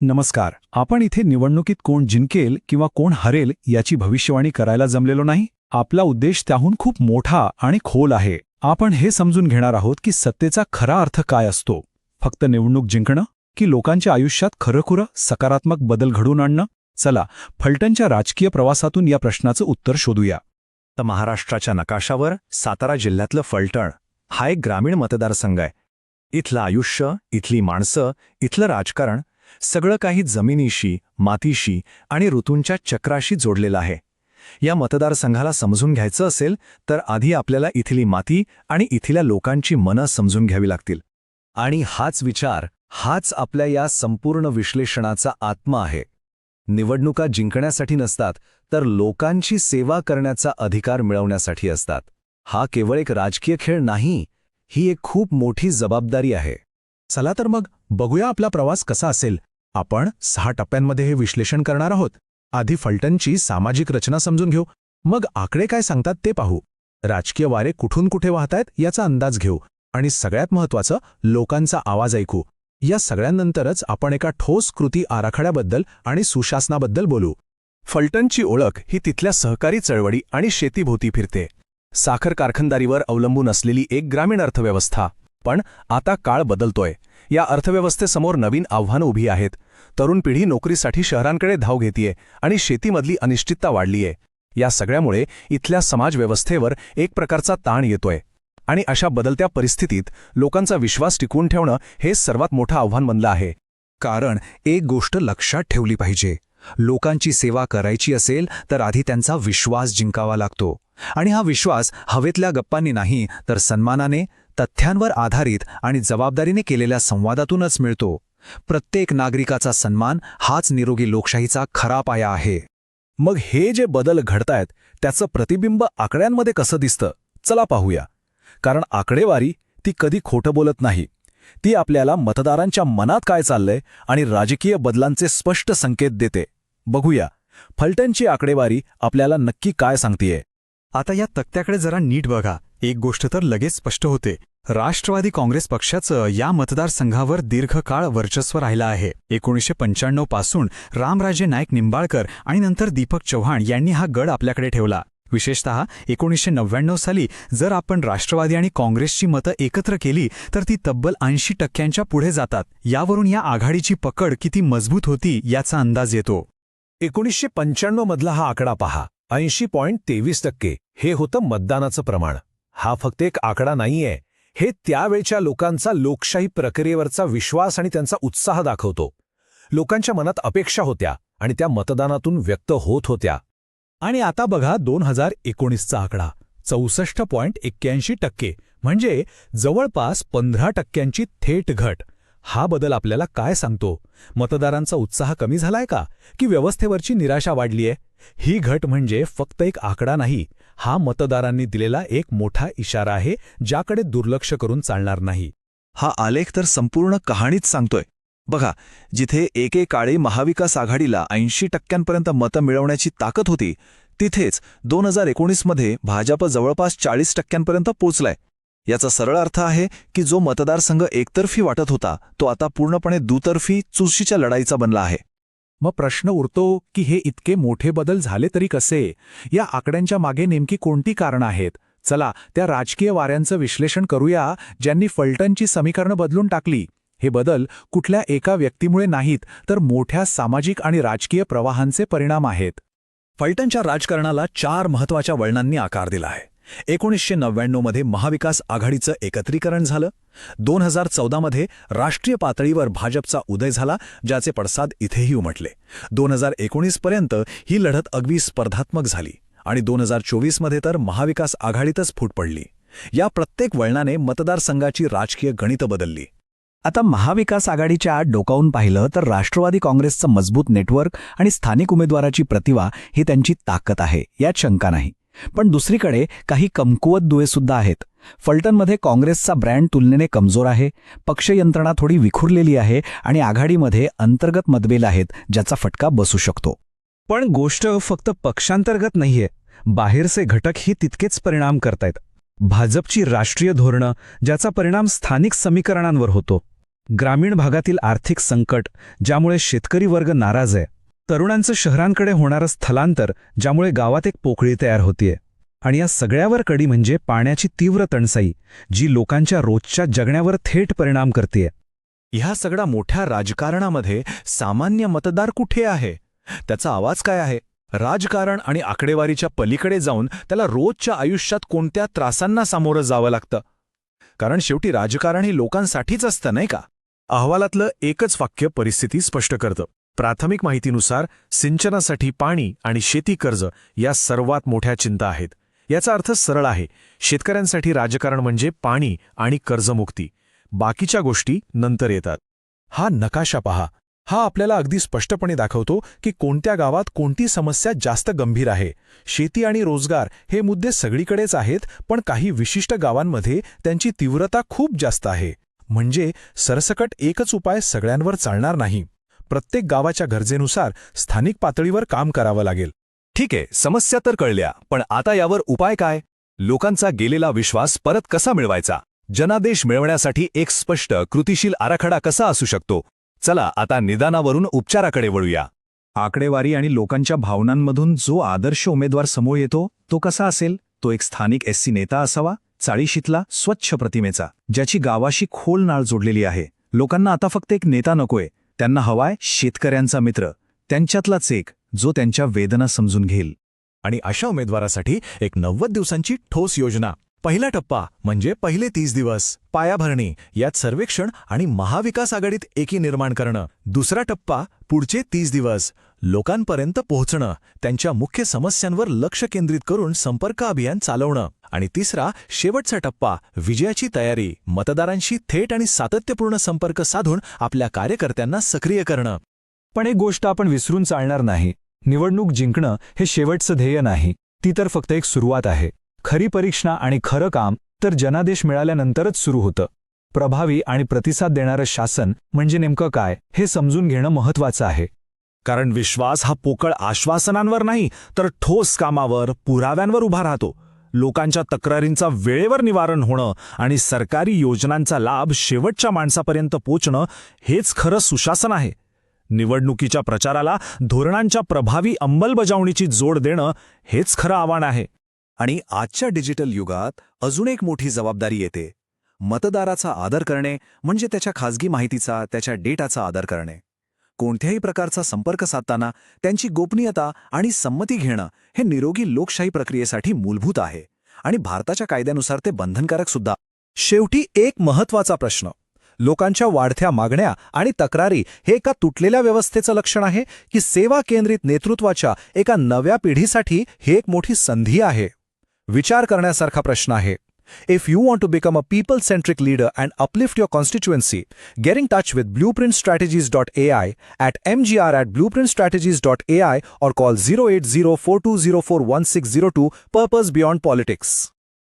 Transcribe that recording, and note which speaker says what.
Speaker 1: नमस्कार. आपण इथे निवडणुकीत कोण जिंकेल किंवा कोण हरेल याची भविष्यवाणी करायला जमलेलो नाही. आपला उद्देश त्याहून खूप मोठा आणि खोल आहे. आपण हे समजून घेणार आहोत की सत्तेचा खरा अर्थ काय असतो. फक्त निवडणूक जिंकणं की लोकांच्या आयुष्यात खरंखुरं सकारात्मक बदल घडवून आणणं. चला फलटणच्या राजकीय प्रवासातून या प्रश्नाचं उत्तर शोधूया.
Speaker 2: तर महाराष्ट्राच्या नकाशावर सातारा जिल्ह्यातलं फलटण हा एक ग्रामीण मतदारसंघ आहे. इथलं आयुष्य, इथली माणसं, इथलं राजकारण सगळं काही जमिनीशी, मातीशी आणि ऋतूंच्या चक्राशी जोडलेलं आहे. या मतदारसंघाला समजून घ्यायचं असेल तर आधी आपल्याला इथली माती आणि इथल्या लोकांची मनं समजून घ्यावी लागतील. आणि हाच विचार, हाच आपल्या या संपूर्ण विश्लेषणाचा आत्मा आहे. निवडणुका जिंकण्यासाठी नसतात, तर लोकांची सेवा करण्याचा अधिकार मिळवण्यासाठी असतात. हा केवळ एक राजकीय खेळ नाही, ही एक खूप मोठी जबाबदारी आहे.
Speaker 1: चला तर मग बघूया आपला प्रवास कसा असेल. आपण 6 टप्प्यांमध्ये हे विश्लेषण करणार आहोत. आधी फलटणची सामाजिक रचना समजून घेऊ, मग आकडे काय सांगतात ते पाहू, राजकीय वारे कुठून कुठे वाहतायत याचा अंदाज घेऊ आणि सगळ्यात महत्त्वाचं लोकांचा आवाज ऐकू. या सगळ्यांनंतरच आपण एका ठोस कृती आराखड्याबद्दल आणि सुशासनाबद्दल बोलू.
Speaker 2: फलटणची ओळख ही तिथल्या सहकारी चळवळी आणि शेतीभोवती फिरते. साखर कारखानदारीवर अवलंबून असलेली एक ग्रामीण अर्थव्यवस्था. पण आता काळ बदलतोय. या अर्थव्यवस्थेसमोर नवीन आव्हानं उभी आहेत. तरुण पिढी नोकरीसाठी शहरांकडे धाव घेतीये आणि शेतीमधली अनिश्चितता वाढलीये. या सगळ्यामुळे इथल्या समाजव्यवस्थेवर एक प्रकारचा ताण येतोय. आणि अशा बदलत्या परिस्थितीत लोकांचा विश्वास टिकवून ठेवणं हे सर्वात मोठं आव्हान बनलं आहे.
Speaker 1: कारण एक गोष्ट लक्षात ठेवली पाहिजे, लोकांची सेवा करायची असेल तर आधी त्यांचा विश्वास जिंकावा लागतो. आणि हा विश्वास हवेतल्या गप्पांनी नाही, तर सन्मानाने, तथ्यांवर आधारित आणि जबाबदारीने केलेल्या संवादातूनच मिळतो. प्रत्येक नागरिकाचा सन्मान हाच निरोगी लोकशाहीचा खरा पाया आहे.
Speaker 2: मग हे जे बदल घडतायत त्याचं प्रतिबिंब आकड्यांमध्ये कसं दिसतं, चला पाहूया. कारण आकडेवारी ती कधी खोटं बोलत नाही. ती आपल्याला मतदारांच्या मनात काय चाललंय आणि राजकीय बदलांचे स्पष्ट संकेत देते. बघूया फलटणची आकडेवारी आपल्याला नक्की काय सांगतेय.
Speaker 3: आता या तक्त्याकडे जरा नीट बघा. एक गोष्ट तर लगेच स्पष्ट होते. राष्ट्रवादी काँग्रेस पक्षाचं या मतदारसंघावर दीर्घकाळ वर्चस्व राहिलं आहे. 1995 पासून रामराजे नाईक निंबाळकर आणि नंतर दीपक चव्हाण यांनी हा गड आपल्याकडे ठेवला. विशेषतः 1999 साली जर आपण राष्ट्रवादी आणि काँग्रेसची मतं एकत्र केली तर ती तब्बल 80% पुढे जातात. यावरून या आघाडीची पकड किती मजबूत होती याचा अंदाज येतो.
Speaker 2: 1995 मधला हा आकडा पहा, 80.23%. हे होतं मतदानाचं प्रमाण. हा फक्त एक आकडा नाहीये, हे त्यावेळच्या लोकांचा लोकशाही प्रक्रियेवरचा विश्वास आणि त्यांचा उत्साह दाखवतो. लोकांच्या मनात अपेक्षा होत्या आणि त्या मतदानातून व्यक्त होत होत्या.
Speaker 1: आणि आता बघा 2019चा आकडा 64.81%, म्हणजे जवळपास 15% थेट घट. हा बदल आपल्याला काय सांगतो? मतदारांचा उत्साह कमी झालाय का, की व्यवस्थेवरची निराशा वाढलीय? ही घट म्हणजे फक्त एक आकडा नाही, हा मतदारांनी दिलेला एक मोठा इशारा आहे, ज्याकडे दुर्लक्ष करून चालणार नाही.
Speaker 2: हा आलेख तर संपूर्ण कहाणीच सांगतोय. बघा, जिथे एकेकाळी महाविकास आघाडीला 80% मतं मिळवण्याची ताकद होती, तिथेच 2019मध्ये भाजप जवळपास 40% पोचलाय. याचा सरळ अर्थ आहे की जो मतदारसंघ एकतर्फी वाटत होता तो आता पूर्णपणे दुतर्फी चुरशीच्या लढाईचा बनला आहे.
Speaker 1: मग प्रश्न उरतो की हे इतके मोठे बदल झाले तरी कसे? या आकड्यांच्या मागे नेमकी कोणती कारणं आहेत? चला त्या राजकीय वाऱ्यांचं विश्लेषण करूया ज्यांनी फलटणची समीकरणं बदलून टाकली. हे बदल कुठल्या एका व्यक्तीमुळे नाहीत, तर मोठ्या सामाजिक आणि राजकीय प्रवाहांचे परिणाम आहेत.
Speaker 2: फलटणच्या राजकारणाला 4 महत्त्वाच्या वळणांनी आकार दिला आहे. 1999 मध्ये महाविकास आघाडीचं एकत्रीकरण झालं. 2014 राष्ट्रीय पातळीवर भाजपचा उदय झाला, ज्याचे पडसाद इथेही उमटले. 2019 पर्यंत ही लढत अगदी स्पर्धात्मक झाली आणि 2024 तर महाविकास आघाडीतच फूट पडली. या प्रत्येक वळणाने मतदारसंघाची राजकीय गणितं बदलली.
Speaker 4: आता महाविकास आघाडीच्या आत डोकावून पाहिलं तर राष्ट्रवादी काँग्रेसचं मजबूत नेटवर्क आणि स्थानिक उमेदवाराची प्रतिभा ही त्यांची ताकद आहे, यात शंका नाही. पण दुसरीकडे काही कमकुवत दुवेसुद्धा आहेत. फलटणमध्ये काँग्रेसचा ब्रँड तुलनेने कमजोर आहे, पक्षयंत्रणा थोडी विखुरलेली आहे आणि आघाडीमध्ये अंतर्गत मतभेद आहेत, ज्याचा फटका बसू शकतो.
Speaker 1: पण गोष्ट फक्त पक्षांतर्गत नाहीये, बाहेरचे घटकही तितकेच परिणाम करतायत. भाजपची राष्ट्रीय धोरणं, ज्याचा परिणाम स्थानिक समीकरणांवर होतो. ग्रामीण भागातील आर्थिक संकट ज्यामुळे शेतकरी वर्ग नाराज आहे, तरुणांचं शहरांकडे होणारं स्थलांतर ज्यामुळे गावात एक पोकळी तयार होतीये, आणि या सगळ्यावर कडी म्हणजे पाण्याची तीव्र टंचाई जी लोकांच्या रोजच्या जगण्यावर थेट परिणाम करतेय.
Speaker 2: ह्या सगळ्या मोठ्या राजकारणामध्ये सामान्य मतदार कुठे आहे? त्याचा आवाज काय आहे? राजकारण आणि आकडेवारीच्या पलीकडे जाऊन त्याला रोजच्या आयुष्यात कोणत्या त्रासांना सामोरं जावं लागतं? कारण शेवटी राजकारण ही लोकांसाठीच असतं, नाही का? अहवालातलं एकच वाक्य परिस्थिती स्पष्ट करतं. प्राथमिक माहितीनुसार सिंचनासाठी पाणी आणि शेती कर्ज या सर्वात मोठ्या चिंता आहेत. याचा अर्थ सरळ आहे, शेतकऱ्यांसाठी राजकारण म्हणजे पाणी आणि कर्जमुक्ती. बाकीच्या गोष्टी नंतर येतात. हा नकाशा पहा. हा आपल्याला अगदी स्पष्टपणे दाखवतो की कोणत्या गावात कोणती समस्या जास्त गंभीर आहे. शेती आणि रोजगार हे मुद्दे सगळीकडेच आहेत, पण काही विशिष्ट गावांमध्ये त्यांची तीव्रता खूप जास्त आहे. म्हणजे सरसकट एकच उपाय सगळ्यांवर चालणार नाही. प्रत्येक गावाच्या गरजेनुसार स्थानिक पातळीवर काम करावं लागेल. ठीक आहे, समस्या तर कळल्या, पण आता यावर उपाय काय? लोकांचा गेलेला विश्वास परत कसा मिळवायचा? जनादेश मिळवण्यासाठी एक स्पष्ट कृतीशील आराखडा कसा असू शकतो? चला आता निदानावरून उपचाराकडे वळूया.
Speaker 3: आकडेवारी आणि लोकांच्या भावनांमधून जो आदर्श उमेदवार समोर येतो तो कसा असेल? तो एक स्थानिक एससी नेता असावा, चाळीशीतला, स्वच्छ प्रतिमेचा, ज्याची गावाशी खोल नाळ जोडलेली आहे. लोकांना आता फक्त एक नेता नकोय, त्यांना हवाय शेतकऱ्यांचा मित्र, त्यांच्यातलाच एक जो त्यांच्या वेदना समजून घेईल.
Speaker 2: आणि अशा उमेदवारासाठी एक 90 दिवसांची ठोस योजना. पहिला टप्पा म्हणजे पहिले 30 दिवस पायाभरणी, यात सर्वेक्षण आणि महाविकास आघाडीत एकी निर्माण करणं. दुसरा टप्पा पुढचे 30 दिवस लोकांपर्यंत पोहोचणं, त्यांच्या मुख्य समस्यांवर लक्ष केंद्रित करून संपर्क अभियान चालवणं. आणि तिसरा शेवटचा टप्पा विजयाची तयारी, मतदारांशी थेट आणि सातत्यपूर्ण संपर्क साधून आपल्या कार्यकर्त्यांना सक्रिय करणं.
Speaker 3: पण एक गोष्ट आपण विसरून चालणार नाही, निवडणूक जिंकणं हे शेवटचं ध्येय नाही, ती तर फक्त एक सुरुवात आहे. खरी परीक्षा आणि खरं काम तर जनादेश मिळाल्यानंतरच सुरू होतं. प्रभावी आणि प्रतिसाद देणारं शासन म्हणजे नेमकं काय हे समजून घेणं महत्त्वाचं आहे.
Speaker 2: कारण विश्वास हा पोकळ आश्वासनांवर नाही, तर ठोस कामावर, पुराव्यांवर उभा राहतो. लोकांच्या तक्रारींचा वेळेवर निवारण होणं आणि सरकारी योजनांचा लाभ शेवटच्या माणसापर्यंत पोचणं हेच खरं सुशासन आहे. निवडणुकीच्या प्रचाराला धोरणांच्या प्रभावी अंमलबजावणीची जोड देणं हेच खरं आव्हान आहे. आणि आजच्या डिजिटल युगात अजून एक मोठी जबाबदारी येते. मतदाराचा आदर करणे म्हणजे त्याच्या खाजगी माहितीचा, त्याच्या डेटाचा आदर करणे. कोणत्याही प्रकारचा संपर्क साधताना त्यांची गोपनीयता आणि संमती घेणं हे निरोगी लोकशाही प्रक्रियेसाठी मूलभूत आहे. आणि भारताच्या कायद्यानुसार ते बंधनकारक सुद्धा. शेवटी एक महत्त्वाचा प्रश्न, लोकांच्या वाढत्या मागण्या आणि तक्रारी हे एका तुटलेल्या व्यवस्थेचं लक्षण आहे की सेवा केंद्रित नेतृत्वाच्या एका नव्या पिढीसाठी ही एक मोठी संधी आहे? विचार करण्यासारखा प्रश्न आहे. If you want to become a people-centric leader and uplift your constituency, get in touch with blueprintstrategies.ai at mgr@blueprintstrategies.ai or call 08042041602. Purpose Beyond Politics.